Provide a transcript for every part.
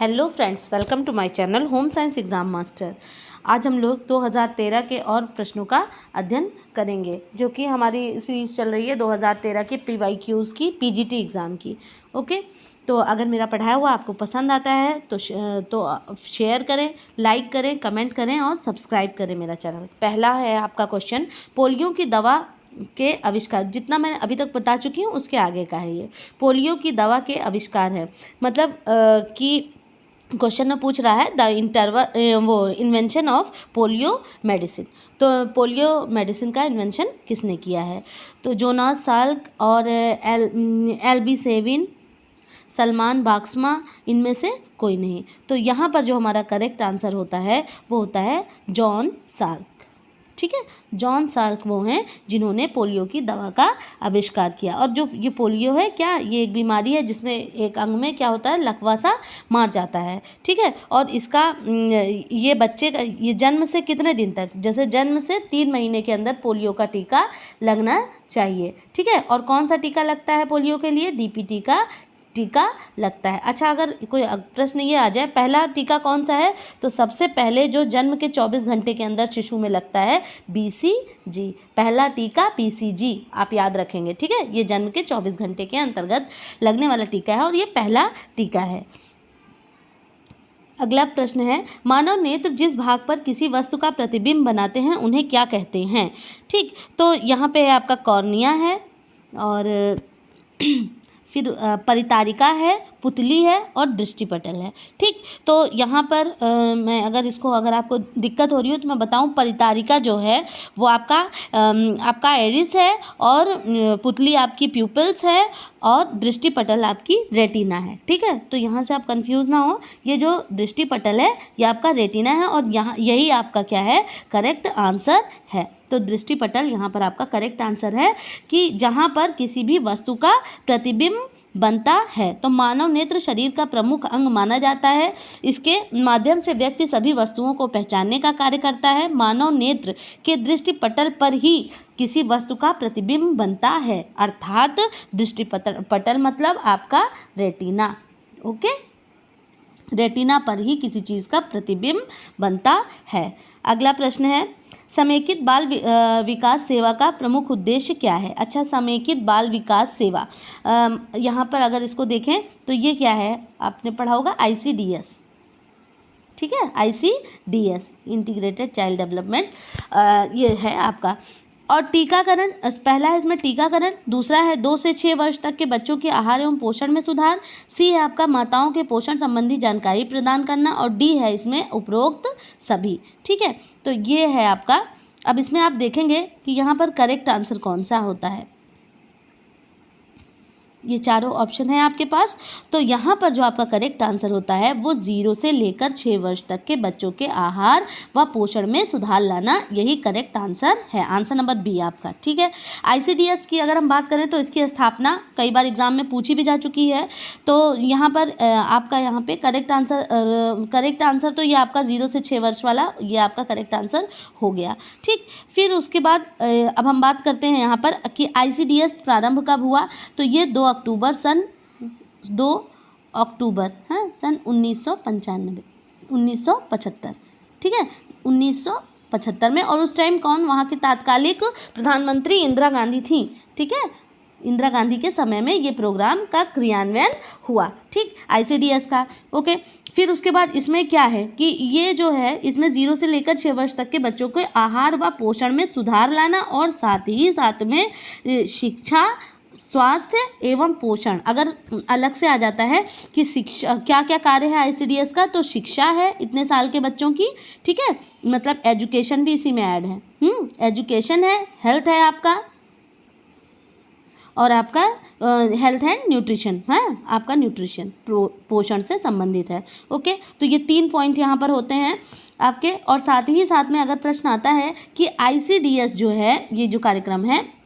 Hello friends, welcome to my channel home science exam master. आज हम लोग 2013 के और प्रश्नों का अध्ययन करेंगे, जो कि हमारी सीरीज़ चल रही है 2013 के PYQs की PGT एग्ज़ाम की। ओके, तो अगर मेरा पढ़ाया हुआ आपको पसंद आता है तो शेयर करें, लाइक करें, कमेंट करें और सब्सक्राइब करें मेरा चैनल। पहला है आपका क्वेश्चन, पोलियो की दवा के आविष्कार। जितना मैं अभी तक बता चुकी हूँ उसके आगे का है ये। पोलियो की दवा के आविष्कार है, मतलब कि क्वेश्चन में पूछ रहा है इन्वेंशन ऑफ पोलियो मेडिसिन। तो पोलियो मेडिसिन का इन्वेंशन किसने किया है? तो जोनास साल्क और एलबी सेविन, सलमान बाक्समा, इनमें से कोई नहीं। तो यहाँ पर जो हमारा करेक्ट आंसर होता है वो होता है जॉन साल्क। ठीक है, जॉन साल्क वो हैं जिन्होंने पोलियो की दवा का आविष्कार किया। और जो ये पोलियो है, क्या ये एक बीमारी है जिसमें एक अंग में क्या होता है, लकवा सा मार जाता है। ठीक है, और इसका ये बच्चे का ये जन्म से कितने दिन तक, जैसे जन्म से 3 महीने के अंदर पोलियो का टीका लगना चाहिए। ठीक है, और कौन सा टीका लगता है पोलियो के लिए? DPT का टीका लगता है। अच्छा, अगर कोई प्रश्न ये आ जाए पहला टीका कौन सा है, तो सबसे पहले जो जन्म के 24 घंटे के अंदर शिशु में लगता है BCG। पहला टीका BCG आप याद रखेंगे। ठीक है, ये जन्म के 24 घंटे के अंतर्गत लगने वाला टीका है और ये पहला टीका है। अगला प्रश्न है, मानव नेत्र जिस भाग पर किसी वस्तु का प्रतिबिंब बनाते हैं उन्हें क्या कहते हैं? ठीक, तो यहाँ पे आपका कॉर्निया है, और फिर परितारिका है, पुतली है और दृष्टिपटल है। ठीक, तो यहाँ पर मैं अगर आपको दिक्कत हो रही हो तो मैं बताऊँ, परितारिका जो है वो आपका एरिस है, और पुतली आपकी प्यूपल्स है, और दृष्टिपटल आपकी रेटिना है। ठीक है, तो यहाँ से आप कंफ्यूज ना हो, ये जो दृष्टिपटल है ये आपका रेटिना है, और यहाँ यही आपका क्या है, करेक्ट आंसर है। तो दृष्टिपटल यहाँ पर आपका करेक्ट आंसर है, कि जहाँ पर किसी भी वस्तु का प्रतिबिंब बनता है। तो मानव नेत्र शरीर का प्रमुख अंग माना जाता है। इसके माध्यम से व्यक्ति सभी वस्तुओं को पहचानने का कार्य करता है। मानव नेत्र के दृष्टिपटल पर ही किसी वस्तु का प्रतिबिंब बनता है, अर्थात दृष्टिपटल मतलब आपका रेटिना। ओके, रेटिना पर ही किसी चीज़ का प्रतिबिंब बनता है। अगला प्रश्न है, समेकित बाल विकास सेवा का प्रमुख उद्देश्य क्या है? अच्छा, समेकित बाल विकास सेवा, यहाँ पर अगर इसको देखें तो ये क्या है, आपने पढ़ा होगा ICDS। ठीक है, ICDS इंटीग्रेटेड चाइल्ड डेवलपमेंट ये है आपका। और टीकाकरण, पहला है इसमें टीकाकरण, दूसरा है 2 से 6 वर्ष तक के बच्चों के आहार एवं पोषण में सुधार, C है आपका माताओं के पोषण संबंधी जानकारी प्रदान करना, और D है इसमें उपरोक्त सभी। ठीक है, तो ये है आपका। अब इसमें आप देखेंगे कि यहाँ पर करेक्ट आंसर कौन सा होता है। ये चारों ऑप्शन है आपके पास, तो यहाँ पर जो आपका करेक्ट आंसर होता है वो 0 से लेकर 6 वर्ष तक के बच्चों के आहार व पोषण में सुधार लाना, यही करेक्ट आंसर है। आंसर नंबर B आपका। ठीक है, ICDS की अगर हम बात करें तो इसकी स्थापना कई बार एग्जाम में पूछी भी जा चुकी है। तो यहाँ पर आपका यहाँ पे करेक्ट आंसर तो ये आपका 0 से 6 वर्ष वाला ये आपका करेक्ट आंसर हो गया। ठीक, फिर उसके बाद अब हम बात करते हैं यहाँ पर कि ICDS प्रारंभ कब हुआ। तो ये 2 अक्टूबर सन 1975। ठीक है, 1975 में। और उस टाइम कौन वहाँ की तात्कालिक प्रधानमंत्री? इंदिरा गांधी थी। ठीक है, इंदिरा गांधी के समय में ये प्रोग्राम का क्रियान्वयन हुआ। ठीक, ICDS का। ओके, फिर उसके बाद इसमें क्या है कि ये जो है इसमें 0 से लेकर 6 वर्ष तक के बच्चों को आहार व पोषण में सुधार लाना, और साथ ही साथ में शिक्षा, स्वास्थ्य एवं पोषण, अगर अलग से आ जाता है कि शिक्षा क्या क्या कार्य है ICDS का, तो शिक्षा है इतने साल के बच्चों की। ठीक है, मतलब एजुकेशन भी इसी में ऐड है। एजुकेशन है, हेल्थ है आपका, और आपका हेल्थ एंड न्यूट्रिशन है, आपका न्यूट्रिशन पोषण से संबंधित है। ओके, तो ये 3 पॉइंट यहाँ पर होते हैं आपके। और साथ ही साथ में अगर प्रश्न आता है कि ICDS जो है, ये जो कार्यक्रम है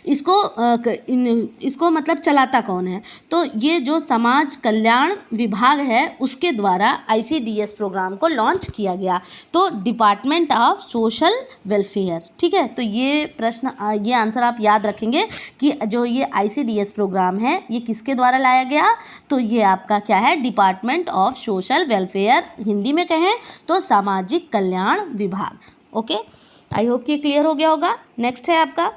इसको मतलब चलाता कौन है? तो ये जो समाज कल्याण विभाग है उसके द्वारा ICDS प्रोग्राम को लॉन्च किया गया, तो डिपार्टमेंट ऑफ सोशल वेलफेयर। ठीक है, तो ये प्रश्न ये आंसर आप याद रखेंगे कि जो ये ICDS प्रोग्राम है ये किसके द्वारा लाया गया, तो ये आपका क्या है, department of social welfare, Hindi में कहें तो सामाजिक कल्याण विभाग। ओके, आई होप कि ये क्लियर हो गया होगा। नेक्स्ट है आपका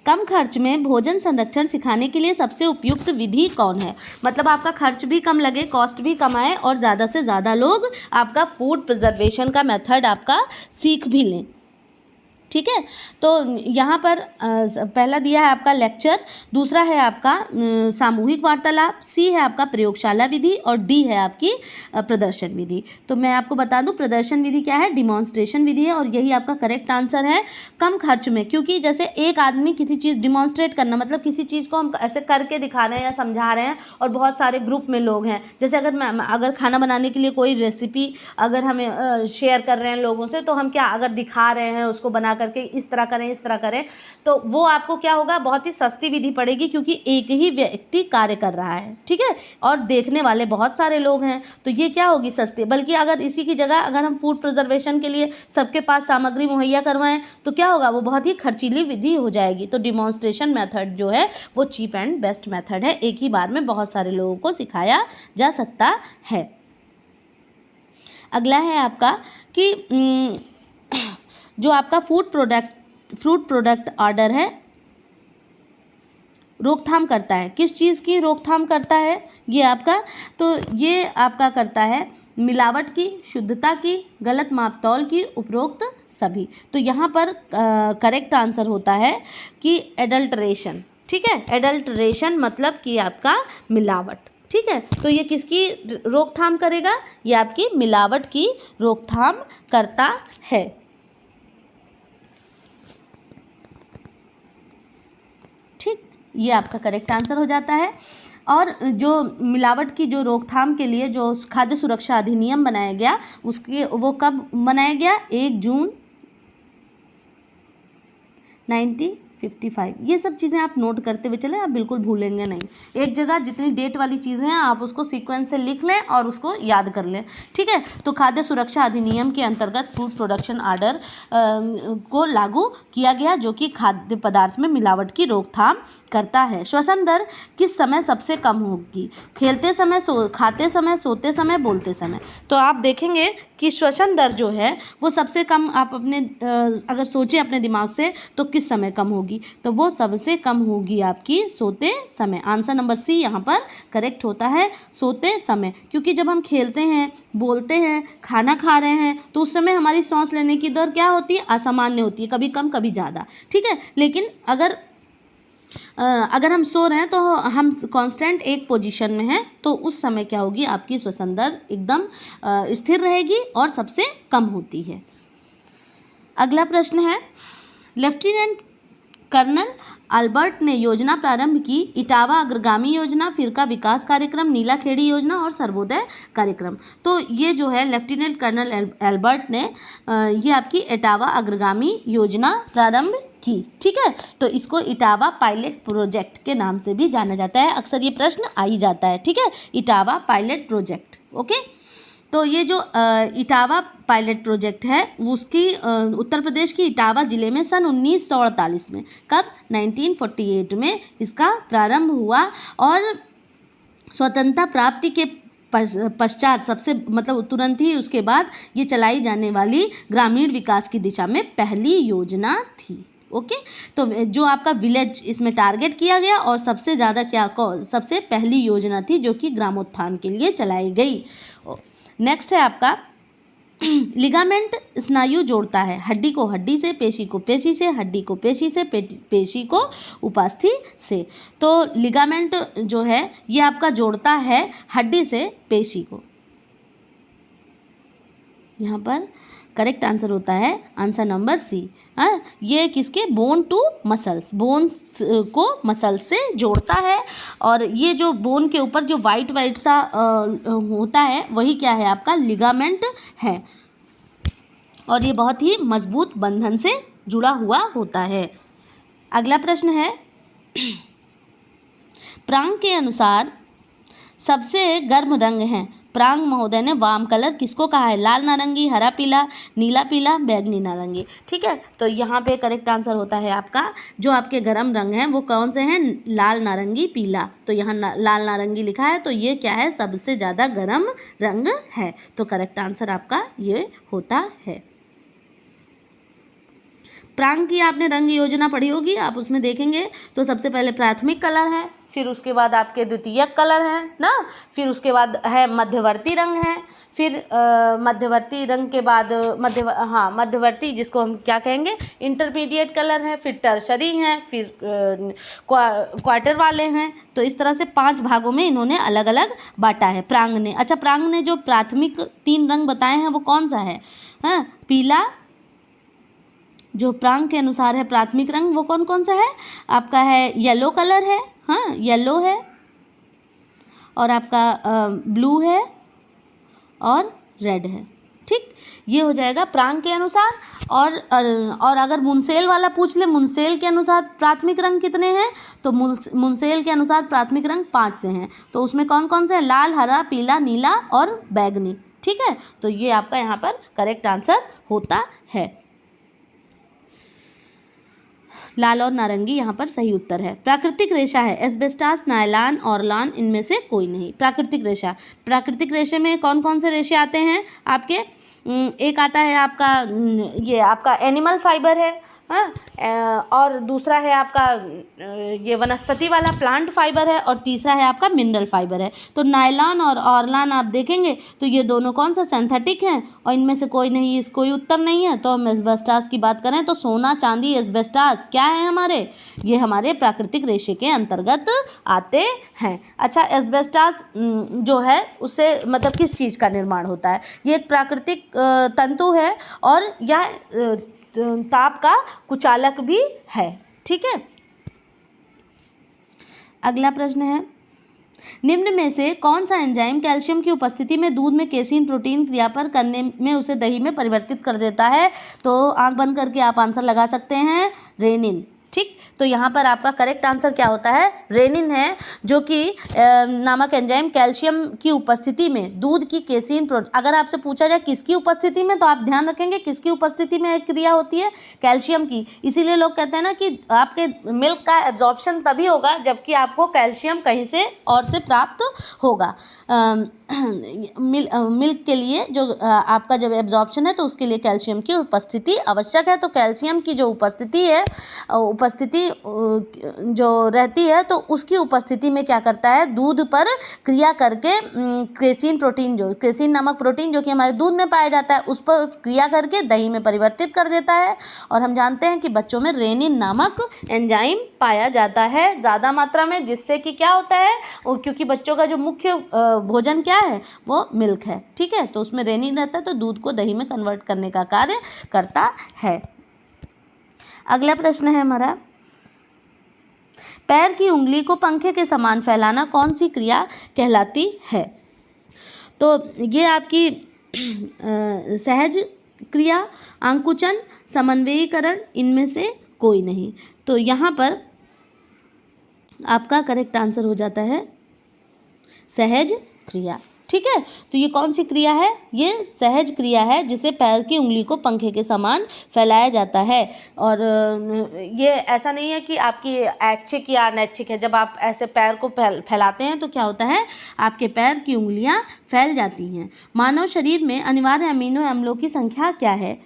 कम खर्च में भोजन संरक्षण सिखाने के लिए सबसे उपयुक्त विधि कौन है? मतलब आपका खर्च भी कम लगे, कॉस्ट भी कम आए और ज़्यादा से ज़्यादा लोग आपका फूड प्रिजर्वेशन का मेथड आपका सीख भी लें। ठीक है, तो यहाँ पर पहला दिया है आपका लेक्चर, दूसरा है आपका सामूहिक वार्तालाप, सी है आपका प्रयोगशाला विधि और डी है आपकी प्रदर्शन विधि। तो मैं आपको बता दूं प्रदर्शन विधि क्या है, डिमॉन्स्ट्रेशन विधि है और यही आपका करेक्ट आंसर है। कम खर्च में, क्योंकि जैसे एक आदमी किसी चीज़ डिमॉन्स्ट्रेट करना मतलब किसी चीज़ को हम ऐसे करके दिखा रहे हैं या समझा रहे हैं और बहुत सारे ग्रुप में लोग हैं, जैसे अगर खाना बनाने के लिए कोई रेसिपी अगर हमें शेयर कर रहे हैं लोगों से, तो हम क्या अगर दिखा रहे हैं उसको बना करके इस तरह करें, तो वो आपको क्या होगा, बहुत ही सस्ती विधि पड़ेगी क्योंकि एक ही व्यक्ति कार्य कर रहा है। ठीक है, और देखने वाले बहुत सारे लोग हैं, तो ये क्या होगी, सस्ती। बल्कि अगर इसी की जगह अगर हम फूड प्रिजर्वेशन के लिए सबके पास सामग्री मुहैया करवाएं तो क्या होगा, वो बहुत ही खर्चीली विधि हो जाएगी। तो डिमॉन्स्ट्रेशन मेथड जो है वो चीप एंड बेस्ट मेथड है, एक ही बार में बहुत सारे लोगों को सिखाया जा सकता है। अगला है आपका कि जो आपका फूड प्रोडक्ट ऑर्डर है रोकथाम करता है, किस चीज़ की रोकथाम करता है ये आपका, तो ये आपका करता है मिलावट की, शुद्धता की, गलत मापतौल की, उपरोक्त सभी। तो यहाँ पर करेक्ट आंसर होता है कि एडल्ट्रेशन। ठीक है, एडल्ट्रेशन मतलब कि आपका मिलावट। ठीक है, तो ये किसकी रोकथाम करेगा, ये आपकी मिलावट की रोकथाम करता है। ठीक, ये आपका करेक्ट आंसर हो जाता है। और जो मिलावट की जो रोकथाम के लिए जो खाद्य सुरक्षा अधिनियम बनाया गया वो कब बनाया गया, 1 जून 1955। ये सब चीज़ें आप नोट करते हुए चलें, आप बिल्कुल भूलेंगे नहीं। एक जगह जितनी डेट वाली चीज़ें हैं आप उसको सीक्वेंस से लिख लें और उसको याद कर लें। ठीक है, तो खाद्य सुरक्षा अधिनियम के अंतर्गत फूड प्रोडक्शन ऑर्डर को लागू किया गया जो कि खाद्य पदार्थ में मिलावट की रोकथाम करता है। श्वसन दर किस समय सबसे कम होगी, खेलते समय, खाते समय, सोते समय, बोलते समय। तो आप देखेंगे कि श्वसन दर जो है वो सबसे कम, आप अपने अगर सोचें अपने दिमाग से तो किस समय कम होगी, तो वो सबसे कम होगी आपकी सोते समय। आंसर नंबर सी यहाँ पर करेक्ट होता है, सोते समय। क्योंकि जब हम खेलते हैं, बोलते हैं, खाना खा रहे हैं तो उस समय हमारी सांस लेने की दर क्या होती है, असामान्य होती है, कभी कम कभी ज़्यादा। ठीक है, लेकिन अगर हम सो रहे हैं तो हम कांस्टेंट एक पोजीशन में हैं, तो उस समय क्या होगी, आपकी श्वसन दर एकदम स्थिर रहेगी और सबसे कम होती है। अगला प्रश्न है, लेफ्टिनेंट कर्नल अल्बर्ट ने योजना प्रारंभ की, इटावा अग्रगामी योजना, फिरका विकास कार्यक्रम, नीलाखेड़ी योजना और सर्वोदय कार्यक्रम। तो ये जो है लेफ्टिनेंट कर्नल अल्बर्ट ने ये आपकी इटावा अग्रगामी योजना प्रारंभ की। ठीक है, तो इसको इटावा पायलट प्रोजेक्ट के नाम से भी जाना जाता है, अक्सर ये प्रश्न आ ही जाता है। ठीक है, इटावा पायलट प्रोजेक्ट। ओके, तो ये जो इटावा पायलट प्रोजेक्ट है उसकी उत्तर प्रदेश की इटावा ज़िले में सन 1948 में, कब, 1948 में इसका प्रारंभ हुआ और स्वतंत्रता प्राप्ति के पश्चात सबसे मतलब तुरंत ही उसके बाद ये चलाई जाने वाली ग्रामीण विकास की दिशा में पहली योजना थी। ओके, तो जो आपका विलेज इसमें टारगेट किया गया और सबसे ज़्यादा सबसे पहली योजना थी जो कि ग्रामोत्थान के लिए चलाई गई। नेक्स्ट है आपका लिगामेंट स्नायु जोड़ता है हड्डी को हड्डी से, पेशी को पेशी से, हड्डी को पेशी से, पेशी को उपास्थि से। तो लिगामेंट जो है ये आपका जोड़ता है हड्डी से पेशी को। यहाँ पर करेक्ट आंसर होता है आंसर नंबर सी। हाँ, ये किसके, बोन टू मसल्स, बोन्स को मसल से जोड़ता है। और ये जो बोन के ऊपर जो वाइट वाइट सा होता है वही क्या है आपका, लिगामेंट है। और ये बहुत ही मजबूत बंधन से जुड़ा हुआ होता है। अगला प्रश्न है, प्रांग के अनुसार सबसे गर्म रंग है। प्रांग महोदय ने वार्म कलर किसको कहा है, लाल नारंगी, हरा पीला, नीला पीला, बैंगनी नारंगी। ठीक है, तो यहाँ पे करेक्ट आंसर होता है आपका, जो आपके गर्म रंग हैं वो कौन से हैं, लाल नारंगी पीला। तो यहाँ लाल नारंगी लिखा है, तो ये क्या है, सबसे ज़्यादा गर्म रंग है। तो करेक्ट आंसर आपका ये होता है। प्रांग की आपने रंग योजना पढ़ी होगी, आप उसमें देखेंगे तो सबसे पहले प्राथमिक कलर है, फिर उसके बाद आपके द्वितीयक कलर हैं ना, फिर उसके बाद है मध्यवर्ती रंग है, फिर मध्यवर्ती रंग के बाद मध्यवर्ती जिसको हम क्या कहेंगे, इंटरमीडिएट कलर है, फिर टर्शरी हैं, फिर क्वार्टर वाले हैं। तो इस तरह से 5 भागों में इन्होंने अलग अलग बांटा है प्रांग ने। अच्छा, प्रांग ने जो प्राथमिक 3 रंग बताए हैं वो कौन सा है, हाँ, पीला, जो प्रांग के अनुसार है प्राथमिक रंग वो कौन कौन सा है आपका, है येलो कलर है, हाँ येलो है, और आपका ब्लू है और रेड है। ठीक, ये हो जाएगा प्रांग के अनुसार। और अगर मुंसेल वाला पूछ ले, मुंसेल के अनुसार प्राथमिक रंग कितने हैं, तो मुंसेल के अनुसार प्राथमिक रंग 5 से हैं। तो उसमें कौन कौन से हैं, लाल, हरा, पीला, नीला और बैंगनी। ठीक है, तो ये आपका यहाँ पर करेक्ट आंसर होता है। लाल और नारंगी यहाँ पर सही उत्तर है। प्राकृतिक रेशा है एस्बेस्टास, नायलॉन, ऑरलॉन, इनमें से कोई नहीं। प्राकृतिक रेशा, प्राकृतिक रेशे में कौन कौन से रेशे आते हैं आपके, एक आता है आपका ये आपका एनिमल फाइबर है, हाँ, और दूसरा है आपका ये वनस्पति वाला प्लांट फाइबर है, और तीसरा है आपका मिनरल फाइबर है। तो नायलॉन और ऑरलॉन आप देखेंगे तो ये दोनों कौन सा, सिंथेटिक हैं, और इनमें से कोई नहीं, इस कोई उत्तर नहीं है। तो हम एस्बेस्टास की बात करें तो सोना, चांदी, एस्बेस्टास क्या है हमारे, ये हमारे प्राकृतिक रेशे के अंतर्गत आते हैं। अच्छा, एस्बेस्टास जो है उससे मतलब किस चीज़ का निर्माण होता है, ये एक प्राकृतिक तंतु है और यह ताप का कुचालक भी है। ठीक है, अगला प्रश्न है, निम्न में से कौन सा एंजाइम कैल्शियम की उपस्थिति में दूध में केसीन प्रोटीन क्रिया पर करने में उसे दही में परिवर्तित कर देता है। तो आंख बंद करके आप आंसर लगा सकते हैं, रेनिन। ठीक, तो यहाँ पर आपका करेक्ट आंसर क्या होता है, रेनिन है, जो कि नामक एंजाइम कैल्शियम की उपस्थिति में दूध की केसीन अगर आपसे पूछा जाए किसकी उपस्थिति में, तो आप ध्यान रखेंगे किसकी उपस्थिति में एक क्रिया होती है, कैल्शियम की। इसीलिए लोग कहते हैं ना कि आपके मिल्क का एब्जॉर्प्शन तभी होगा जबकि आपको कैल्शियम कहीं से और से प्राप्त होगा। मिल्क के लिए जो आपका जब एब्जॉर्प्शन है तो उसके लिए कैल्शियम की उपस्थिति आवश्यक है। तो कैल्शियम की जो उपस्थिति है, उपस्थिति जो रहती है, तो उसकी उपस्थिति में क्या करता है, दूध पर क्रिया करके केसीन प्रोटीन, जो केसीन नामक प्रोटीन जो कि हमारे दूध में पाया जाता है, उस पर क्रिया करके दही में परिवर्तित कर देता है। और हम जानते हैं कि बच्चों में रेनिन नामक एंजाइम पाया जाता है ज़्यादा मात्रा में, जिससे कि क्या होता है, क्योंकि बच्चों का जो मुख्य भोजन क्या है वो मिल्क है। ठीक है, तो उसमें रेनिन रहता है, तो दूध को दही में कन्वर्ट करने का कार्य करता है। अगला प्रश्न है हमारा, पैर की उंगली को पंखे के समान फैलाना कौन सी क्रिया कहलाती है। तो ये आपकी सहज क्रिया, अंकुचन, समन्वयीकरण, इनमें से कोई नहीं। तो यहाँ पर आपका करेक्ट आंसर हो जाता है सहज क्रिया। ठीक है, तो ये कौन सी क्रिया है, ये सहज क्रिया है, जिसे पैर की उंगली को पंखे के समान फैलाया जाता है। और ये ऐसा नहीं है कि आपकी ऐच्छिक या अनैच्छिक है। जब आप ऐसे पैर को फैलाते हैं तो क्या होता है, आपके पैर की उंगलियां फैल जाती हैं। मानव शरीर में अनिवार्य अमीनो अम्लों की संख्या क्या है,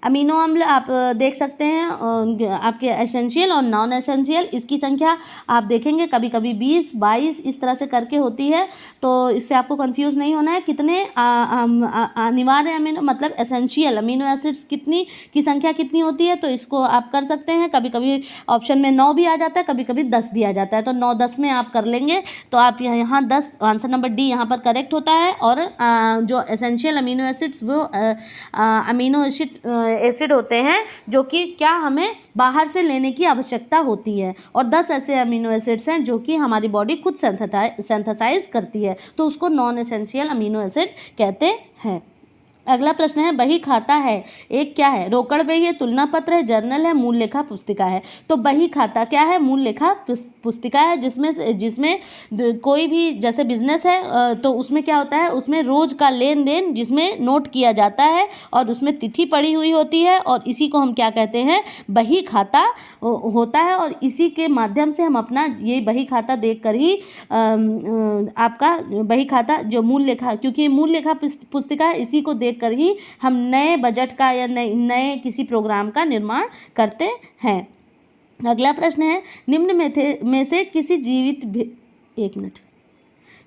अमीनो अम्ल आप देख सकते हैं आपके एसेंशियल और नॉन एसेंशियल, इसकी संख्या आप देखेंगे कभी कभी 20, 22 इस तरह से करके होती है, तो इससे आपको कंफ्यूज नहीं होना है। कितने अनिवार्य अमीनो मतलब एसेंशियल अमीनो एसिड्स कितनी की संख्या कितनी होती है, तो इसको आप कर सकते हैं। कभी कभी ऑप्शन में 9 भी आ जाता है, कभी कभी 10 भी आ जाता है, तो 9, 10 में आप कर लेंगे तो आप यहाँ 10, आंसर नंबर डी यहाँ पर करेक्ट होता है। और जो एसेंशियल अमीनो एसिड्स वो अमीनो एसिड होते हैं जो कि क्या हमें बाहर से लेने की आवश्यकता होती है, और 10 ऐसे अमीनो एसिड्स हैं जो कि हमारी बॉडी खुद सिंथेसाइज करती है, तो उसको नॉन एसेंशियल अमीनो एसिड कहते हैं। अगला प्रश्न है बही खाता है एक क्या है? रोकड़ बही है, तुलना पत्र है, जर्नल है, मूल लेखा पुस्तिका है। तो बही खाता क्या है? मूल लेखा पुस्तिका है, जिसमें कोई भी जैसे बिजनेस है तो उसमें क्या होता है, उसमें रोज का लेन देन जिसमें नोट किया जाता है और उसमें तिथि पड़ी हुई होती है, और इसी को हम क्या कहते हैं? बही खाता होता है। और इसी के माध्यम से हम अपना ये बही खाता देख कर ही आपका बही खाता जो मूल लेखा, क्योंकि मूल लेखा पुस्तिका है, इसी को देख कर ही हम नए बजट का या नए किसी प्रोग्राम का निर्माण करते हैं। अगला प्रश्न है निम्न में से किसी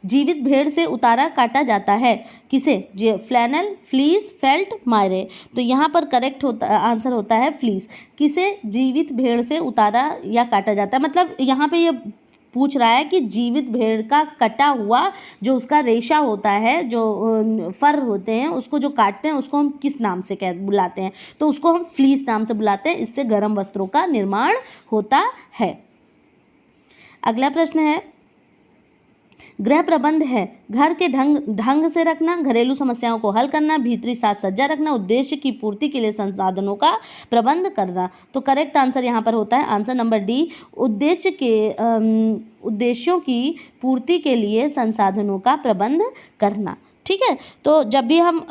जीवित भेड़ से उतारा काटा जाता है किसे? फ्लैनल, फ्लीस, फेल्ट, मायरे। तो यहाँ पर करेक्ट आंसर होता है फ्लीस। किसे जीवित भेड़ से उतारा या काटा जाता है, मतलब यहाँ पे ये पूछ रहा है कि जीवित भेड़ का कटा हुआ जो उसका रेशा होता है, जो फर होते हैं, उसको जो काटते हैं उसको हम किस नाम से बुलाते हैं? तो उसको हम फ्लीस नाम से बुलाते हैं। इससे गर्म वस्त्रों का निर्माण होता है। अगला प्रश्न है गृह प्रबंध है घर के ढंग से रखना, घरेलू समस्याओं को हल करना, भीतरी साज सज्जा रखना, उद्देश्य की पूर्ति के लिए संसाधनों का प्रबंध करना। तो करेक्ट आंसर यहाँ पर होता है आंसर नंबर डी, उद्देश्यों की पूर्ति के लिए संसाधनों का प्रबंध करना। ठीक है, तो जब भी हम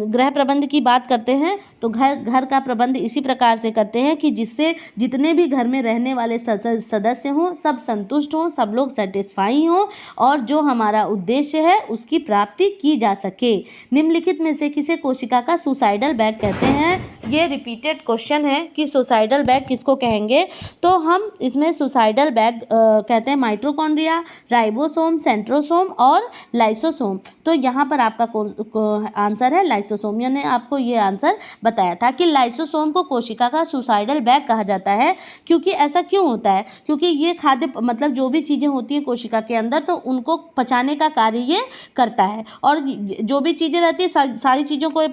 गृह प्रबंध की बात करते हैं तो घर का प्रबंध इसी प्रकार से करते हैं कि जिससे जितने भी घर में रहने वाले सदस्य हों सब संतुष्ट हों, सब लोग सेटिस्फाई हों, और जो हमारा उद्देश्य है उसकी प्राप्ति की जा सके। निम्नलिखित में से किसे कोशिका का सुसाइडल बैग कहते हैं? ये रिपीटेड क्वेश्चन है कि सुसाइडल बैग किसको कहेंगे, तो हम इसमें सुसाइडल बैग कहते हैं माइटोकॉन्ड्रिया, राइबोसोम, सेंट्रोसोम और लाइसोसोम। तो यहाँ पर आपका आंसर है लाइसोसोम। मैंने आपको ये आंसर बताया था कि लाइसोसोम को कोशिका का सुसाइडल बैग कहा जाता है। क्योंकि ऐसा क्यों होता है? क्योंकि ये खाद्य मतलब जो भी चीज़ें होती हैं कोशिका के अंदर तो उनको पचाने का कार्य ये करता है, और जो भी चीज़ें रहती है सारी चीज़ों को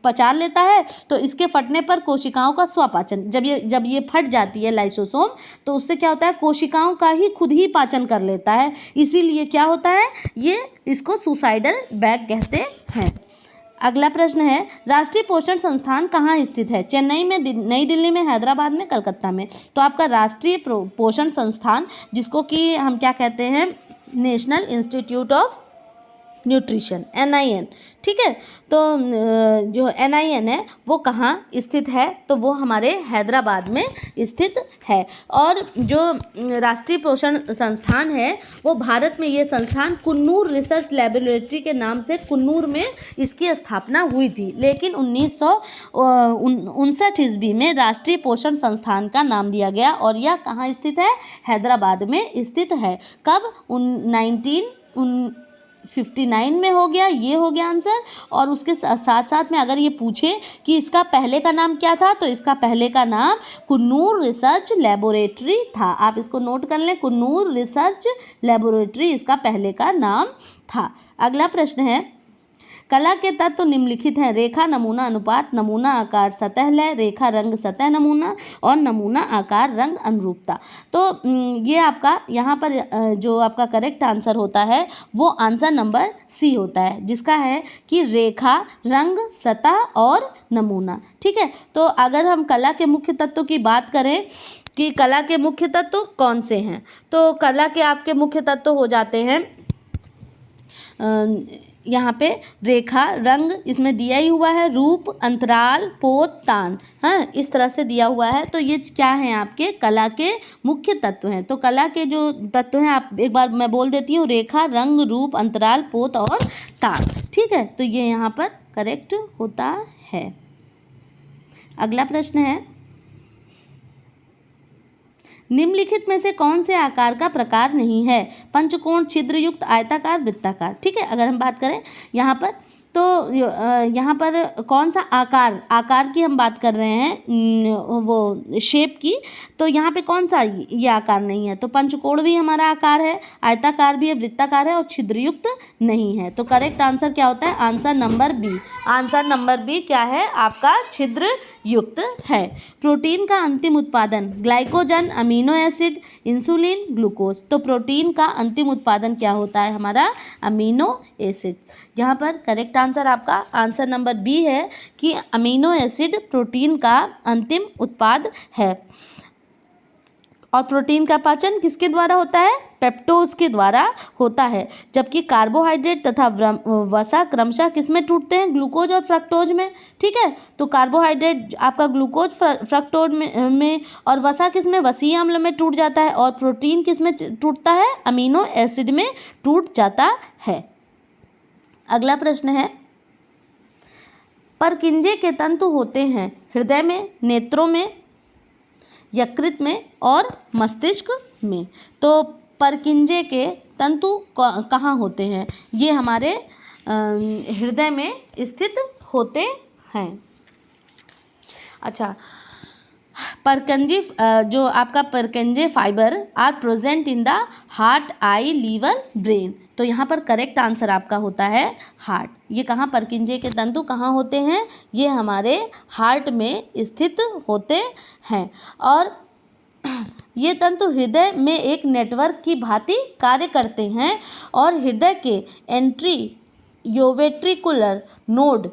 पचा लेता है। तो इसके फटने पर कोशिकाओं का स्वपाचन, जब ये फट जाती है लाइसोसोम, तो उससे क्या होता है, कोशिकाओं का ही खुद ही पाचन कर लेता है। इसीलिए क्या होता है, ये इसको सुसाइडल बैग कहते हैं। अगला प्रश्न है राष्ट्रीय पोषण संस्थान कहाँ स्थित है? चेन्नई में, नई दिल्ली में, हैदराबाद में, कलकत्ता में। तो आपका राष्ट्रीय पोषण संस्थान, जिसको कि हम क्या कहते हैं, national institute of nutrition, NIN। ठीक है, तो जो NIN है वो कहाँ स्थित है? तो वो हमारे हैदराबाद में स्थित है। और जो राष्ट्रीय पोषण संस्थान है वो भारत में, ये संस्थान कुन्नूर रिसर्च लैबोरेटरी के नाम से कुन्नूर में इसकी स्थापना हुई थी, लेकिन 1959 ईस्वी में राष्ट्रीय पोषण संस्थान का नाम दिया गया, और यह कहाँ स्थित है? हैदराबाद में स्थित है। कब? 1959 में हो गया, ये हो गया आंसर। और उसके साथ साथ में अगर ये पूछे कि इसका पहले का नाम क्या था, तो इसका पहले का नाम कुन्नूर रिसर्च लैबोरेटरी था। आप इसको नोट कर लें, कुन्नूर रिसर्च लैबोरेटरी इसका पहले का नाम था। अगला प्रश्न है कला के तत्व निम्नलिखित हैं। रेखा, नमूना, अनुपात, नमूना आकार, सतह लय, रेखा रंग, सतह नमूना, और नमूना आकार रंग अनुरूपता। तो ये आपका यहाँ पर जो आपका करेक्ट आंसर होता है वो आंसर नंबर सी होता है, जिसका है कि रेखा, रंग, सतह और नमूना। ठीक है, तो अगर हम कला के मुख्य तत्वों की बात करें कि कला के मुख्य तत्व कौन से हैं, तो कला के आपके मुख्य तत्व हो जाते हैं यहाँ पे रेखा, रंग इसमें दिया ही हुआ है, रूप, अंतराल, पोत, तान, हाँ इस तरह से दिया हुआ है। तो ये क्या हैं आपके कला के मुख्य तत्व हैं। तो कला के जो तत्व हैं आप एक बार मैं बोल देती हूँ, रेखा, रंग, रूप, अंतराल, पोत और तान। ठीक है, तो ये यहाँ पर करेक्ट होता है। अगला प्रश्न है, निम्नलिखित में से कौन से आकार का प्रकार नहीं है? पंचकोण, छिद्रयुक्त, आयताकार, वृत्ताकार। ठीक है, अगर हम बात करें यहाँ पर तो यहाँ पर कौन सा आकार की हम बात कर रहे हैं, वो शेप की, तो यहाँ पे कौन सा ये आकार नहीं है? तो पंचकोण भी हमारा आकार है, आयताकार भी है, वृत्ताकार है और छिद्रयुक्त नहीं है। तो करेक्ट आंसर क्या होता है? Answer number B. Answer number B क्या है आपका? छिद्र युक्त है। प्रोटीन का अंतिम उत्पादन glycogen, amino acid, insulin, glucose. तो प्रोटीन का अंतिम उत्पादन क्या होता है हमारा? Amino acid. यहाँ पर करेक्ट आंसर आपका आंसर नंबर बी है कि अमीनो एसिड प्रोटीन का अंतिम उत्पाद है। और प्रोटीन का पाचन किसके द्वारा होता है? पेप्टोज के द्वारा होता है। जबकि कार्बोहाइड्रेट तथा वसा क्रमशः किस में टूटते हैं? ग्लूकोज और फ्रक्टोज में। ठीक है, तो कार्बोहाइड्रेट आपका ग्लूकोज फ्रक्टोज में और वसा किस में? वसीय अम्ल में टूट जाता है। और प्रोटीन किस में टूटता है? अमीनो एसिड में टूट जाता है। अगला प्रश्न है, परकिंजे के तंतु होते हैं हृदय में, नेत्रों में, यकृत में और मस्तिष्क में। तो परकिंजे के तंतु कहाँ होते हैं? ये हमारे हृदय में स्थित होते हैं। अच्छा, परकंजी जो आपका Purkinje fibre are present in the heart, eye, liver, brain. तो यहाँ पर करेक्ट आंसर आपका होता है हार्ट। ये कहाँ? परकिंजे के तंतु कहाँ होते हैं? ये हमारे हार्ट में स्थित होते हैं। और ये तंतु हृदय में एक नेटवर्क की भांति कार्य करते हैं और हृदय के एंट्रीयोवेट्रिकुलर नोड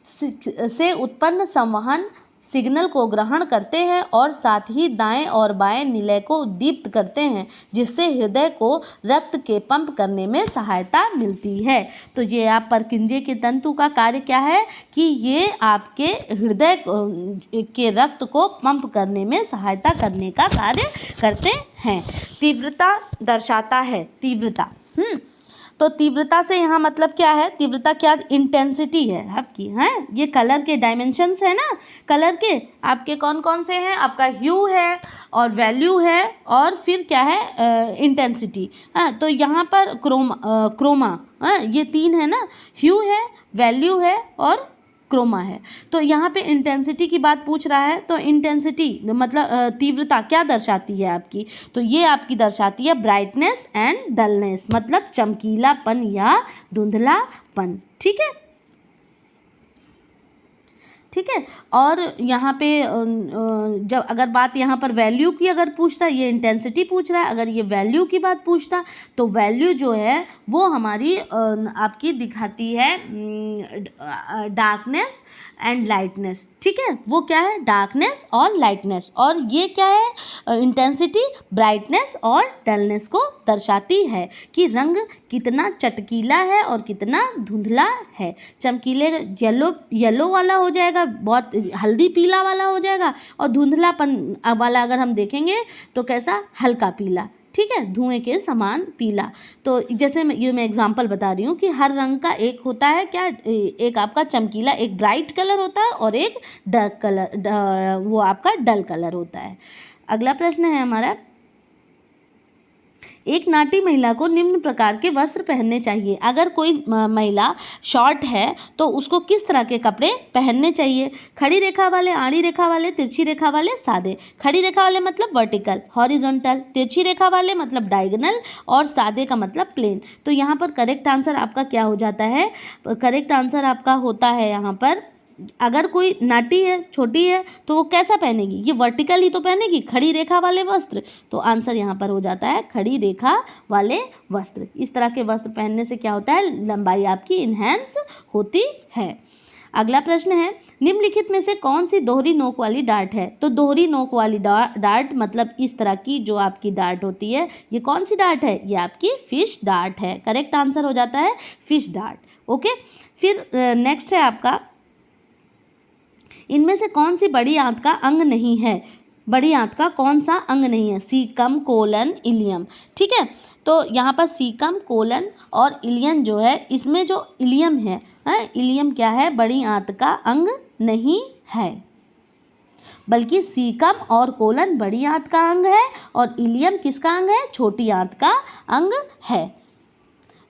से उत्पन्न संवहन सिग्नल को ग्रहण करते हैं और साथ ही दाएं और बाएं निलय को उद्दीप्त करते हैं, जिससे हृदय को रक्त के पंप करने में सहायता मिलती है। तो ये आप परकिंजे के तंतु का कार्य क्या है कि ये आपके हृदय के रक्त को पंप करने में सहायता करने का कार्य करते हैं। तीव्रता दर्शाता है, तीव्रता। तो तीव्रता से यहाँ मतलब क्या है? तीव्रता क्या? इंटेंसिटी है आपकी, हैं? ये कलर के डायमेंशंस है ना, कलर के आपके कौन कौन से हैं? आपका ह्यू है और वैल्यू है और फिर क्या है? इंटेंसिटी। हाँ, तो यहाँ पर क्रोमा ये तीन है ना, ह्यू है, वैल्यू है और क्रोमा है। तो यहाँ पे इंटेंसिटी की बात पूछ रहा है, तो इंटेंसिटी मतलब तीव्रता क्या दर्शाती है आपकी? तो ये आपकी दर्शाती है ब्राइटनेस एंड डलनेस, मतलब चमकीलापन या धुंधलापन। ठीक है, ठीक है। और यहाँ पे जब अगर बात यहाँ पर वैल्यू की अगर पूछता, ये इंटेंसिटी पूछ रहा है, अगर ये वैल्यू की बात पूछता तो वैल्यू जो है वो हमारी आपकी दिखाती है डार्कनेस एंड लाइटनेस। ठीक है, वो क्या है? डार्कनेस और लाइटनेस। और ये क्या है? इंटेंसिटी ब्राइटनेस और डलनेस को दर्शाती है कि रंग कितना चटकीला है और कितना धुंधला है। चमकीले येलो वाला हो जाएगा, बहुत हल्दी पीला वाला हो जाएगा, और धुंधलापन वाला अगर हम देखेंगे तो कैसा? हल्का पीला। ठीक है, धुएं के समान पीला। तो जैसे मैं एग्जांपल बता रही हूँ कि हर रंग का एक होता है क्या? एक आपका चमकीला, एक ब्राइट कलर होता है और एक डार्क कलर, वो आपका डल कलर होता है। अगला प्रश्न है हमारा, एक नाटी महिला को निम्न प्रकार के वस्त्र पहनने चाहिए। अगर कोई महिला शॉर्ट है तो उसको किस तरह के कपड़े पहनने चाहिए? खड़ी रेखा वाले, आड़ी रेखा वाले, तिरछी रेखा वाले, सादे। खड़ी रेखा वाले मतलब वर्टिकल, हॉरिजॉन्टल। तिरछी रेखा वाले मतलब डायगोनल और सादे का मतलब प्लेन। तो यहाँ पर करेक्ट आंसर आपका क्या हो जाता है? करेक्ट आंसर आपका होता है यहाँ पर, अगर कोई नाटी है, छोटी है, तो वो कैसा पहनेगी? ये वर्टिकल ही तो पहनेगी, खड़ी रेखा वाले वस्त्र। तो आंसर यहाँ पर हो जाता है खड़ी रेखा वाले वस्त्र। इस तरह के वस्त्र पहनने से क्या होता है? लंबाई आपकी इन्हेंस होती है। अगला प्रश्न है, निम्नलिखित में से कौन सी दोहरी नोक वाली डार्ट है? तो दोहरी नोक वाली डार्ट मतलब इस तरह की जो आपकी डार्ट होती है, ये कौन सी डार्ट है? ये आपकी फिश डार्ट है। करेक्ट आंसर हो जाता है फिश डार्ट। ओके, फिर नेक्स्ट है आपका, इनमें से कौन सी बड़ी आंत का अंग नहीं है? बड़ी आंत का कौन सा अंग नहीं है? Caecum, colon, ileum. ठीक है, तो यहाँ पर सीकम, कोलन और इलियम जो है, इसमें जो इलियम है, इलियम क्या है? बड़ी आंत का अंग नहीं है। बल्कि सीकम और कोलन बड़ी आंत का अंग है और इलियम किसका अंग है, छोटी आंत का अंग है।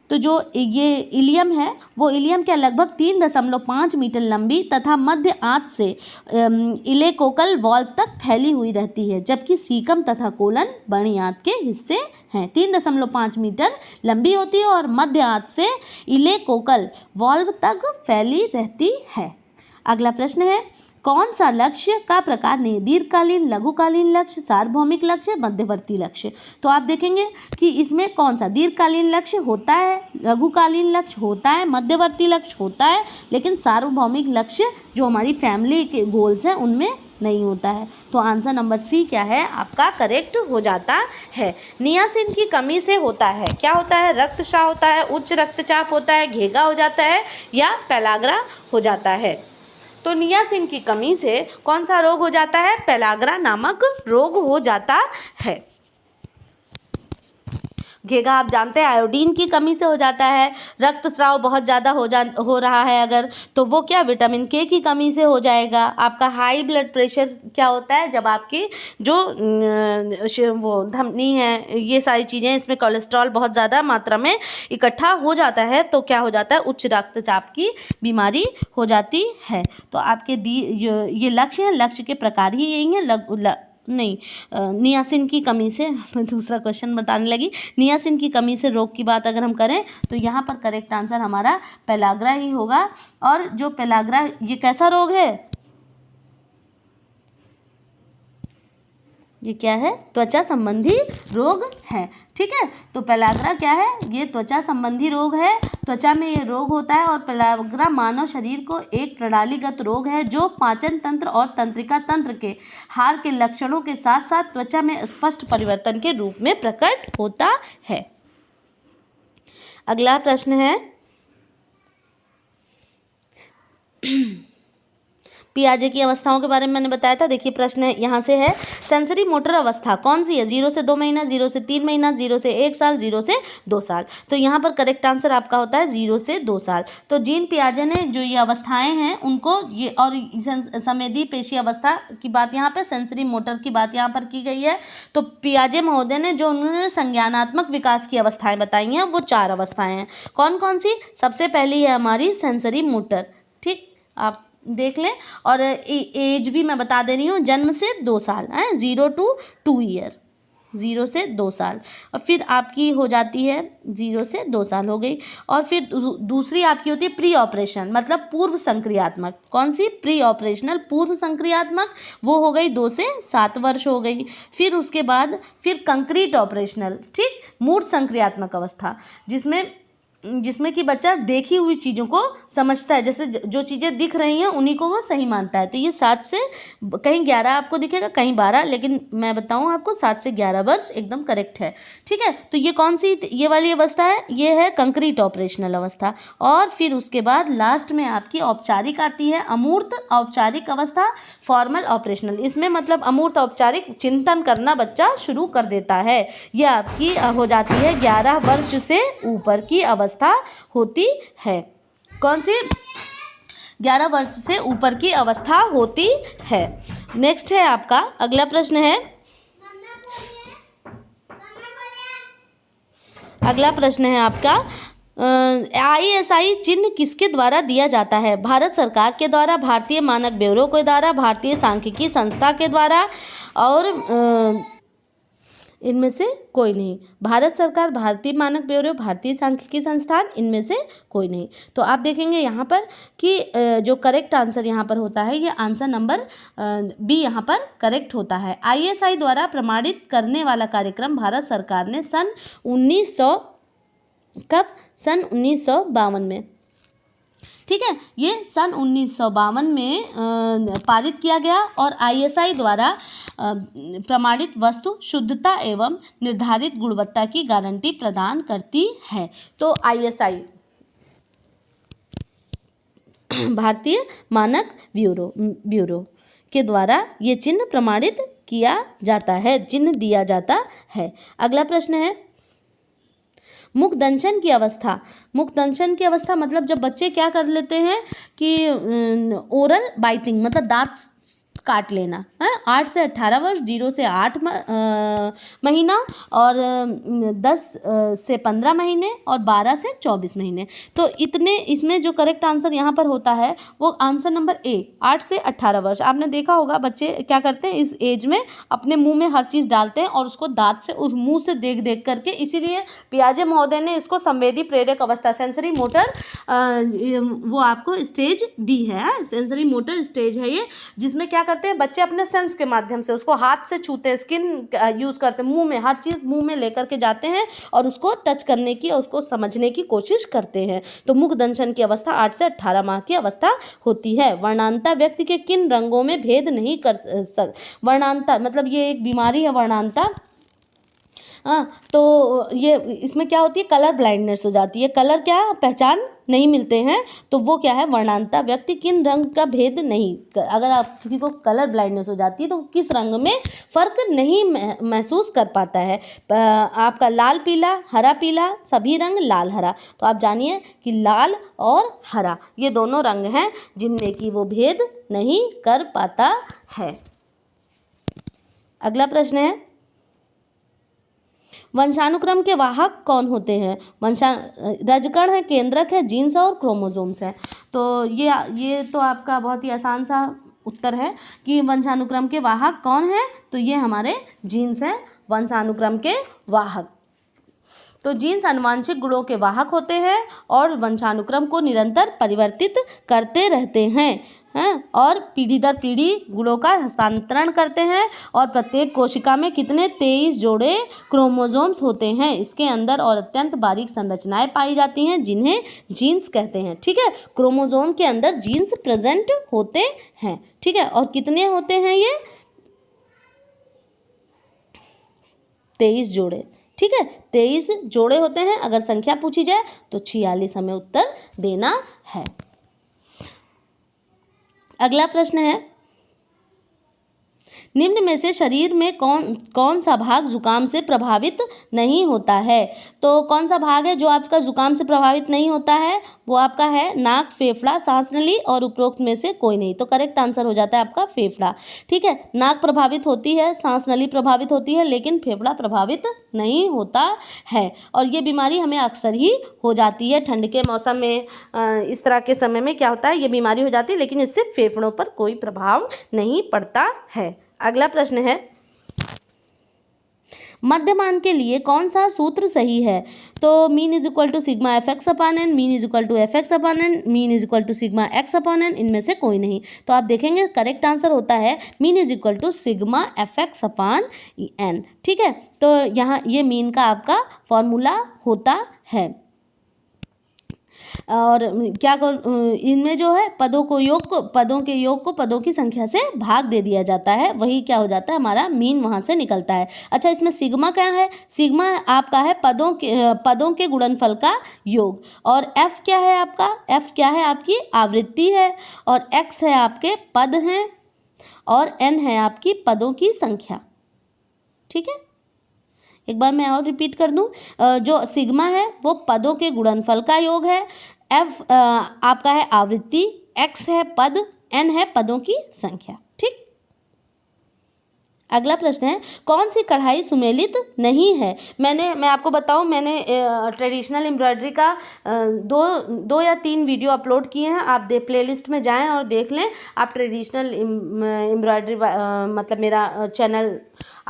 तो जो ये इलियम है वो इलियम क्या लगभग 3.5 मीटर लंबी तथा मध्य आंत से इलेकोकल वॉल्व तक फैली हुई रहती है, जबकि सीकम तथा कोलन बड़ी आंत के हिस्से हैं। 3.5 मीटर लंबी होती है और मध्य आंत से इलेकोकल वॉल्व तक फैली रहती है। अगला प्रश्न है, कौन सा लक्ष्य का प्रकार नहीं, दीर्घकालीन, लघुकालीन लक्ष्य, सार्वभौमिक लक्ष्य, मध्यवर्ती लक्ष्य। तो आप देखेंगे कि इसमें कौन सा दीर्घकालीन लक्ष्य होता है, लघुकालीन लक्ष्य होता है, मध्यवर्ती लक्ष्य होता है, लेकिन सार्वभौमिक लक्ष्य जो हमारी फैमिली के गोल्स हैं उनमें नहीं होता है। तो आंसर नंबर सी क्या है आपका करेक्ट हो जाता है। नियासिन की कमी से होता है, क्या होता है, रक्तस्राव होता है, उच्च रक्तचाप होता है, घेगा हो जाता है या पेलाग्रा हो जाता है। तो नियासिन की कमी से कौन सा रोग हो जाता है, पेलाग्रा नामक रोग हो जाता है। घेगा आप जानते हैं आयोडीन की कमी से हो जाता है। रक्तस्राव बहुत ज़्यादा हो रहा है अगर, तो वो क्या विटामिन के की कमी से हो जाएगा। आपका हाई ब्लड प्रेशर क्या होता है, जब आपकी जो वो धमनी है, ये सारी चीज़ें, इसमें कोलेस्ट्रॉल बहुत ज़्यादा मात्रा में इकट्ठा हो जाता है तो क्या हो जाता है, उच्च रक्तचाप की बीमारी हो जाती है। तो आपके ये लक्ष्य हैं, लक्ष्य के प्रकार ही यही हैं। नियासिन की कमी से, मैं दूसरा क्वेश्चन बताने लगी। नियासिन की कमी से रोग की बात अगर हम करें तो यहाँ पर करेक्ट आंसर हमारा पेलाग्रा ही होगा। और जो पेलाग्रा ये कैसा रोग है, ये क्या है, त्वचा संबंधी रोग है। ठीक है, तो पेलाग्रा क्या है, ये त्वचा संबंधी रोग है, त्वचा में ये रोग होता है। और पेलाग्रा मानव शरीर को एक प्रणालीगत रोग है जो पाचन तंत्र और तंत्रिका तंत्र के हार के लक्षणों के साथ साथ त्वचा में स्पष्ट परिवर्तन के रूप में प्रकट होता है। अगला प्रश्न है पियाजे की अवस्थाओं के बारे में मैंने बताया था। देखिए प्रश्न यहाँ से है, सेंसरी मोटर अवस्था कौन सी है, 0 से 2 महीना, 0 से 3 महीना, 0 से 1 साल, 0 से 2 साल। तो यहाँ पर करेक्ट आंसर आपका होता है 0 से 2 साल। तो जीन पियाजे ने जो ये अवस्थाएं हैं उनको ये, और संवेदी पेशी अवस्था की बात यहाँ पे, सेंसरी मोटर की बात यहाँ पर की गई है। तो पियाजे महोदय ने जो उन्होंने संज्ञानात्मक विकास की अवस्थाएं बताई हैं वो 4 अवस्थाएं हैं। कौन कौन सी, सबसे पहली है हमारी सेंसरी मोटर। ठीक, आप देख लें। और एज भी मैं बता दे रही हूँ, जन्म से 2 साल है, 0 to 2 ईयर, 0 से 2 साल। और फिर आपकी हो जाती है 0 से 2 साल हो गई। और फिर दूसरी आपकी होती है प्री ऑपरेशन, मतलब पूर्व संक्रियात्मक। कौन सी, प्री ऑपरेशनल पूर्व संक्रियात्मक, वो हो गई 2 से 7 वर्ष हो गई। फिर उसके बाद फिर कंक्रीट ऑपरेशनल, ठीक, मूर्त संक्रियात्मक अवस्था, जिसमें कि बच्चा देखी हुई चीज़ों को समझता है, जैसे जो चीज़ें दिख रही हैं उन्हीं को वो सही मानता है। तो ये 7 से कहीं 11 आपको दिखेगा, कहीं 12, लेकिन मैं बताऊं आपको 7 से 11 वर्ष एकदम करेक्ट है। ठीक है, तो ये कौन सी, ये वाली अवस्था है, ये है कंक्रीट ऑपरेशनल अवस्था। और फिर उसके बाद लास्ट में आपकी औपचारिक आती है, अमूर्त औपचारिक अवस्था, फॉर्मल ऑपरेशनल। इसमें मतलब अमूर्त औपचारिक चिंतन करना बच्चा शुरू कर देता है। यह आपकी हो जाती है 11 वर्ष से ऊपर की अवस्था होती है। कौन सी, 11 वर्ष से ऊपर की अवस्था होती है। नेक्स्ट है आपका अगला प्रश्न है, अगला प्रश्न है आपका ISI चिन्ह किसके द्वारा दिया जाता है, भारत सरकार के द्वारा, भारतीय मानक ब्यूरो के द्वारा, भारतीय सांख्यिकी संस्था के द्वारा, और इनमें से कोई नहीं। भारत सरकार, भारतीय मानक ब्यूरो, भारतीय सांख्यिकी संस्थान, इनमें से कोई नहीं। तो आप देखेंगे यहाँ पर कि जो करेक्ट आंसर यहाँ पर होता है, ये आंसर नंबर बी यहाँ पर करेक्ट होता है। ISI द्वारा प्रमाणित करने वाला कार्यक्रम भारत सरकार ने सन 1952 में, ठीक है, ये सन 1952 में पारित किया गया। और ISI द्वारा प्रमाणित वस्तु शुद्धता एवं निर्धारित गुणवत्ता की गारंटी प्रदान करती है। तो ISI भारतीय मानक ब्यूरो के द्वारा ये चिन्ह प्रमाणित किया जाता है, चिन्ह दिया जाता है। अगला प्रश्न है, मुखदंशन की अवस्था। मुखदंशन की अवस्था मतलब जब बच्चे क्या कर लेते हैं कि ओरल बाइटिंग, मतलब दांत काट लेना है। 8 से 18 वर्ष, 0 से 8 महीना, और 10 से 15 महीने, और 12 से 24 महीने। तो इतने, इसमें जो करेक्ट आंसर यहाँ पर होता है वो आंसर नंबर ए, 8 से 18 वर्ष। आपने देखा होगा बच्चे क्या करते हैं इस एज में, अपने मुंह में हर चीज़ डालते हैं और उसको दांत से, उस मुंह से देख देख करके, इसीलिए पियाजे महोदय ने इसको संवेदी प्रेरक अवस्था, सेंसरी मोटर, वो आपको स्टेज डी है, सेंसरी मोटर स्टेज है ये, जिसमें क्या करते हैं बच्चे अपने सेंस के माध्यम से उसको हाथ से छूते हैं, स्किन यूज़ करते हैं, मुंह में हर चीज़ मुंह में लेकर के जाते हैं और उसको टच करने की और उसको समझने की कोशिश करते हैं। तो मुख दंशन की अवस्था 8 से 18 माह की अवस्था होती है। वर्णांता व्यक्ति के किन रंगों में भेद नहीं कर वर्णांता मतलब ये एक बीमारी है वर्णांता। तो ये इसमें क्या होती है, कलर ब्लाइंडनेस हो जाती है, कलर क्या पहचान नहीं मिलते हैं, तो वो क्या है वर्णांता। व्यक्ति किन रंग का भेद नहीं, अगर आप किसी को कलर ब्लाइंडनेस हो जाती है तो किस रंग में फ़र्क नहीं महसूस कर पाता है। आपका लाल पीला, हरा पीला, सभी रंग लाल हरा। तो आप जानिए कि लाल और हरा ये दोनों रंग हैं जिनमें कि वो भेद नहीं कर पाता है। अगला प्रश्न है, वंशानुक्रम के वाहक कौन होते हैं? रजकण है, केंद्रक है, जीन्स है और क्रोमोसोम्स है। तो ये तो आपका बहुत ही आसान सा उत्तर है कि वंशानुक्रम के वाहक कौन है, तो ये हमारे जीन्स हैं वंशानुक्रम के वाहक। तो जीन्स आनुवांशिक गुणों के वाहक होते हैं और वंशानुक्रम को निरंतर परिवर्तित करते रहते हैं और पीढ़ी दर पीढ़ी गुणों का हस्तांतरण करते हैं। और प्रत्येक कोशिका में कितने 23 जोड़े क्रोमोसोम्स होते हैं इसके अंदर, और अत्यंत बारीक संरचनाएं पाई जाती हैं जिन्हें जीन्स कहते हैं। ठीक है, क्रोमोसोम के अंदर जीन्स प्रेजेंट होते हैं। ठीक है, और कितने होते हैं ये 23 जोड़े। ठीक है, 23 जोड़े होते हैं। अगर संख्या पूछी जाए तो 46 हमें उत्तर देना है। अगला प्रश्न है, निम्न में से शरीर में कौन सा भाग जुकाम से प्रभावित नहीं होता है? तो कौन सा भाग है जो आपका जुकाम से प्रभावित नहीं होता है? वो आपका है नाक, फेफड़ा, सांस नली और उपरोक्त में से कोई नहीं। तो करेक्ट आंसर हो जाता है आपका फेफड़ा। ठीक है, नाक प्रभावित होती है, सांस नली प्रभावित होती है, लेकिन फेफड़ा प्रभावित नहीं होता है। और ये बीमारी हमें अक्सर ही हो जाती है ठंड के मौसम में, इस तरह के समय में क्या होता है, ये बीमारी हो जाती है, लेकिन इससे फेफड़ों पर कोई प्रभाव नहीं पड़ता है। अगला प्रश्न है, मध्यमान के लिए कौन सा सूत्र सही है? तो mean is equal to sigma F X upon N, mean is equal to F X upon N, mean is equal to sigma X upon N, इनमें से कोई नहीं। तो आप देखेंगे करेक्ट आंसर होता है mean is equal to sigma F X upon N. ठीक है, तो यहाँ ये मीन का आपका फॉर्मूला होता है। और क्या इनमें जो है पदों के योग को पदों की संख्या से भाग दे दिया जाता है, वही क्या हो जाता है हमारा मीन वहाँ से निकलता है। अच्छा, इसमें सिग्मा क्या है? सिग्मा आपका है पदों के गुणनफल का योग। और एफ क्या है आपका? एफ क्या है? आपकी आवृत्ति है। और एक्स है आपके पद हैं, और एन है आपकी पदों की संख्या। ठीक है, एक बार मैं और रिपीट कर दूं, जो सिग्मा है वो पदों के गुणनफल का योग है, एफ आपका है आवृत्ति, एक्स है पद, एन है पदों की संख्या। ठीक, अगला प्रश्न है, कौन सी कढ़ाई सुमेलित नहीं है? मैं आपको बताऊं, मैंने ट्रेडिशनल एम्ब्रॉयडरी का दो या 3 वीडियो अपलोड किए हैं। आप प्लेलिस्ट में जाएं और देख लें। आप ट्रेडिशनल एम्ब्रॉयडरी मतलब मेरा चैनल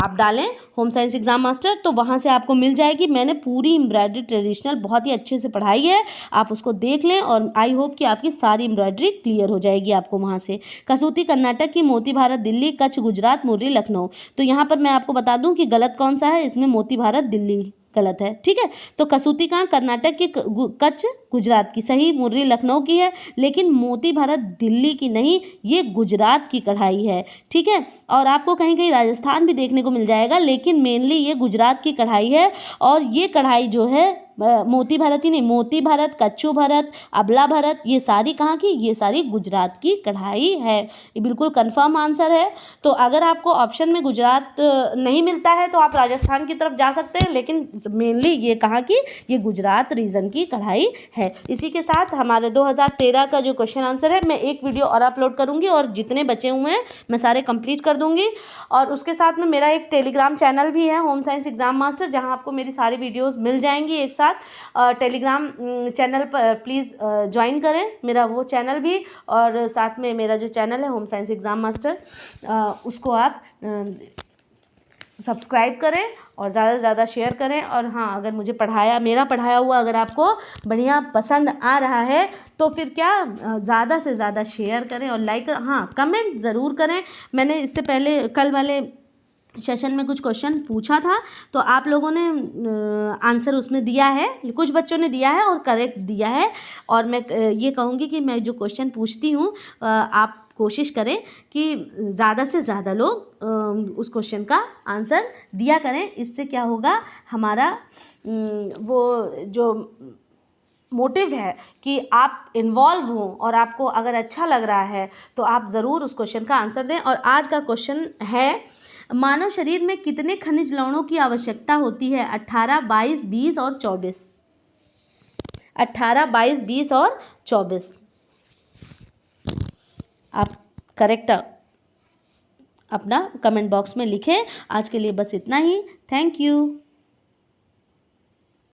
आप डालें होम साइंस एग्जाम मास्टर, तो वहाँ से आपको मिल जाएगी। मैंने पूरी एम्ब्रॉयडरी ट्रेडिशनल बहुत ही अच्छे से पढ़ाई है, आप उसको देख लें और आई होप कि आपकी सारी एम्ब्रॉयडरी क्लियर हो जाएगी आपको वहाँ से। कसूती कर्नाटक की, मोती भारत दिल्ली, कच्छ गुजरात, मुर्री लखनऊ। तो यहाँ पर मैं आपको बता दूँ कि गलत कौन सा है, इसमें मोती भारत दिल्ली गलत है। ठीक है, तो कसूती कहाँ? कर्नाटक की, कच्छ गुजरात की, सही मुर्री लखनऊ की है, लेकिन मोती भारत दिल्ली की नहीं, ये गुजरात की कढ़ाई है। ठीक है, और आपको कहीं कहीं राजस्थान भी देखने को मिल जाएगा, लेकिन मेनली ये गुजरात की कढ़ाई है। और ये कढ़ाई जो है मोती भारत ही नहीं, मोती भारत, कच्चू भारत, अबला भारत, ये सारी कहाँ की, ये सारी गुजरात की कढ़ाई है। ये बिल्कुल कंफर्म आंसर है। तो अगर आपको ऑप्शन में गुजरात नहीं मिलता है तो आप राजस्थान की तरफ जा सकते हैं, लेकिन मेनली ये कहाँ की, ये गुजरात रीजन की कढ़ाई है। इसी के साथ हमारे 2013 का जो क्वेश्चन आंसर है, मैं एक वीडियो और अपलोड करूँगी और जितने बचे हुए हैं मैं सारे कंप्लीट कर दूँगी। और उसके साथ में मेरा एक टेलीग्राम चैनल भी है, होम साइंस एग्ज़ाम मास्टर, जहाँ आपको मेरी सारी वीडियोज़ मिल जाएंगी एक साथ। टेलीग्राम चैनल पर प्लीज़ ज्वाइन करें मेरा वो चैनल भी, और साथ में मेरा जो चैनल है होम साइंस एग्ज़ाम मास्टर, उसको आप सब्सक्राइब करें और ज़्यादा से ज़्यादा शेयर करें। और हाँ, अगर मुझे मेरा पढ़ाया हुआ अगर आपको बढ़िया पसंद आ रहा है तो फिर क्या, ज़्यादा से ज़्यादा शेयर करें और लाइक, हाँ कमेंट ज़रूर करें। मैंने इससे पहले कल वाले सेशन में कुछ क्वेश्चन पूछा था, तो आप लोगों ने आंसर उसमें दिया है, कुछ बच्चों ने दिया है और करेक्ट दिया है। और मैं ये कहूँगी कि मैं जो क्वेश्चन पूछती हूँ, आप कोशिश करें कि ज़्यादा से ज़्यादा लोग उस क्वेश्चन का आंसर दिया करें। इससे क्या होगा, हमारा वो जो मोटिव है कि आप इन्वॉल्व हों, और आपको अगर अच्छा लग रहा है तो आप ज़रूर उस क्वेश्चन का आंसर दें। और आज का क्वेश्चन है, मानव शरीर में कितने खनिज लवणों की आवश्यकता होती है? 18, 22, 20 और 24। 18, 22, 20 और 24। आप करेक्ट अपना कमेंट बॉक्स में लिखें। आज के लिए बस इतना ही। Thank you.